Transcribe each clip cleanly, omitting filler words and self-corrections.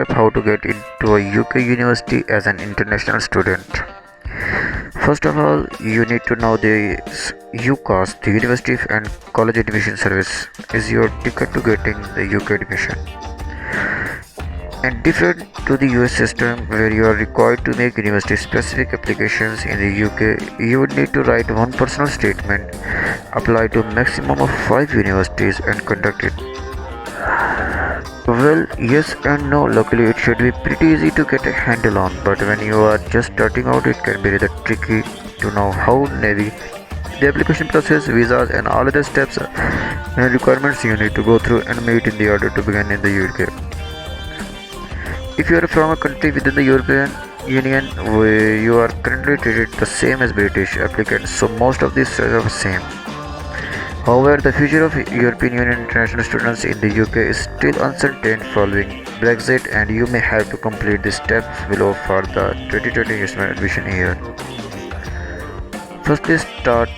how to get into a UK university as an international student. First of all, you need to know this UCAS, the University and College Admission Service, is your ticket to getting the UK admission. And different to the US system where you are required to make university specific applications in the UK, you would need to write one personal statement, apply to maximum of 5 universities and conduct it. Well, yes and no. Luckily, it should be pretty easy to get a handle on, but when you are just starting out, it can be rather tricky to know how navigate the application process, visas, and all other steps and requirements you need to go through and meet in the order to begin in the UK. If you are from a country within the European Union, where you are currently treated the same as British applicants, so most of these are the same. However, the future of European Union international students in the UK is still uncertain following Brexit, and you may have to complete the steps below for the 2020 admission year. Firstly, start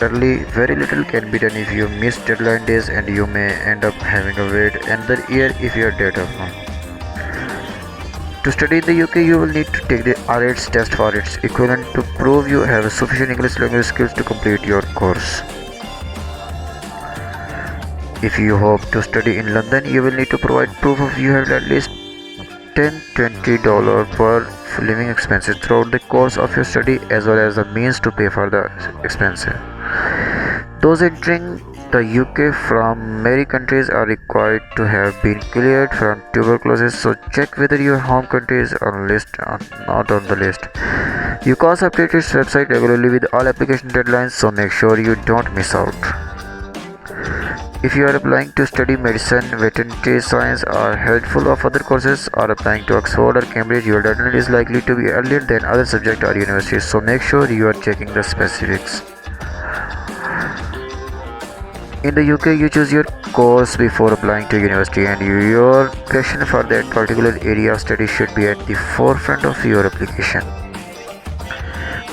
early. Very little can be done if you miss deadline days, and you may end up having to wait another year if you are dead of one. To study in the UK, you will need to take the IELTS test for its equivalent to prove you have sufficient English language skills to complete your course. If you hope to study in London, you will need to provide proof of you have at least $10-20 per living expenses throughout the course of your study, as well as the means to pay for the expenses. Those entering the UK from many countries are required to have been cleared from tuberculosis, so check whether your home country is on list or not on the list. UCAS updates its website regularly with all application deadlines, so make sure you don't miss out. If you are applying to study medicine, veterinary science, or healthful of other courses, or applying to Oxford or Cambridge, your deadline is likely to be earlier than other subjects or universities, so make sure you are checking the specifics. In the UK, you choose your course before applying to university, and your passion for that particular area of study should be at the forefront of your application.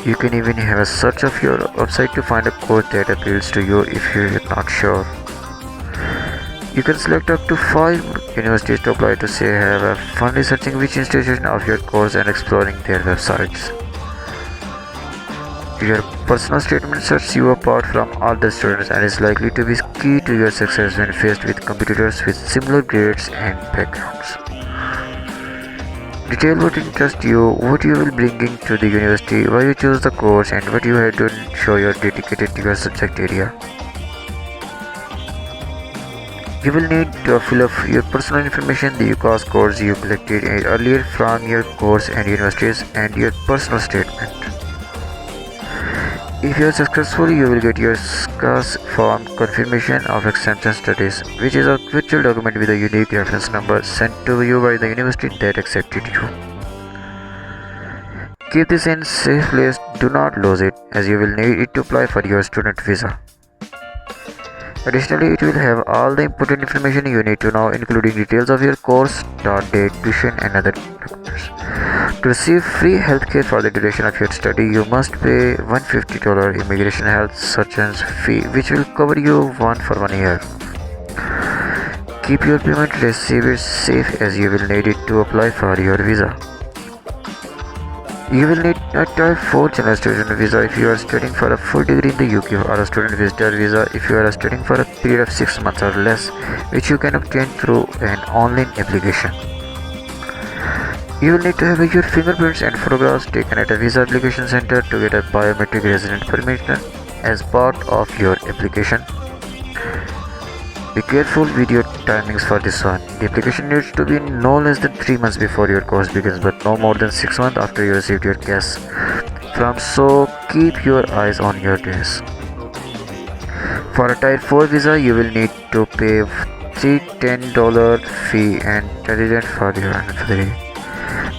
You can even have a search of your website to find a course that appeals to you if you are not sure. You can select up to 5 universities to apply to, say, have a fun researching which institution of your course and exploring their websites. Your personal statement sets you apart from other students and is likely to be key to your success when faced with competitors with similar grades and backgrounds. Detail what interests you, what you will bring into the university, why you choose the course, and what you have to show you are dedicated to your subject area. You will need to fill up your personal information, the UCAS scores you collected earlier from your course and universities, and your personal statement. If you are successful, you will get your SCAS form confirmation of extension studies, which is a virtual document with a unique reference number sent to you by the university that accepted you. Keep this in a safe place, do not lose it, as you will need it to apply for your student visa. Additionally, it will have all the important information you need to know, including details of your course, start date, tuition, and other documents. To receive free healthcare for the duration of your study, you must pay $150 immigration health surcharge fee, which will cover you for 1 year. Keep your payment receipt safe, as you will need it to apply for your visa. You will need a Type 4 general student visa if you are studying for a full degree in the UK, or a student visitor visa if you are studying for a period of 6 months or less, which you can obtain through an online application. You will need to have your fingerprints and photographs taken at a visa application center to get a biometric resident permit as part of your application. Be careful with your timings for this one. The application needs to be no less than 3 months before your course begins, but no more than 6 months after you received your cash from, so keep your eyes on your days. For a Type 4 visa, you will need to pay $310 fee and resident for your anniversary.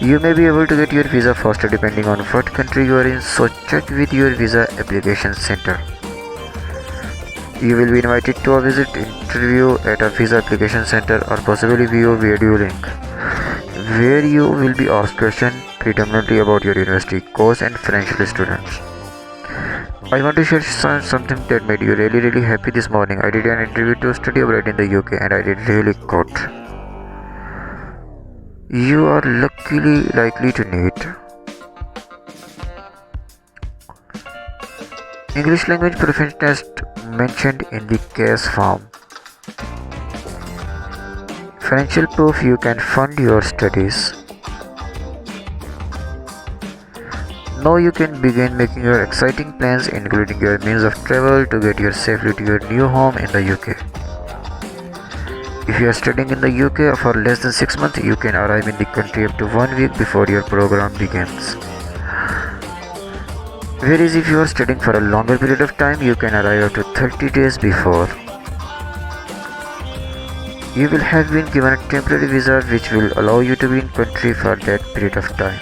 You may be able to get your visa faster depending on what country you are in, so check with your visa application center. You will be invited to a visit interview at a visa application center, or possibly via video link, where you will be asked questions predominantly about your university course and financial students. I want to share something that made you really happy this morning. I did an interview to study abroad in the UK, and I did really good. you are luckily likely to need English language proficiency test mentioned in the case form, financial proof you can fund your studies. Now you can begin making your exciting plans, including your means of travel to get you safely to your new home in the UK. If you are studying in the UK for less than 6 months, you can arrive in the country up to 1 week before your program begins. Whereas if you are studying for a longer period of time, you can arrive up to 30 days before. You will have been given a temporary visa which will allow you to be in country for that period of time.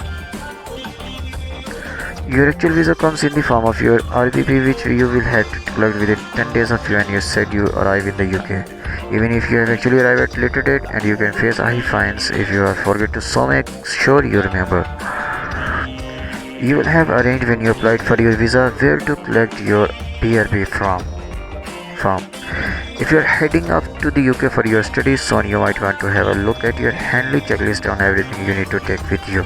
Your actual visa comes in the form of your RPP, which you will have to collect within 10 days of when you said you arrive in the UK. Even if you have actually arrived at later date, and you can face high fines if you forget to, so make sure you remember. You will have arranged when you applied for your visa where to collect your PRP from. If you are heading up to the UK for your studies soon, you might want to have a look at your handling checklist on everything you need to take with you.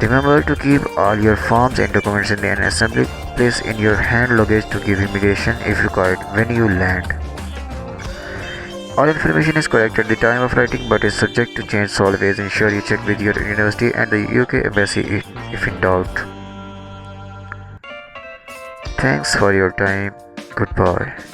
Remember to keep all your forms and documents in an assembly place in your hand luggage to give immigration if required when you land. All information is correct at the time of writing but is subject to change, so always ensure you check with your university and the UK embassy if in doubt. Thanks for your time. Goodbye.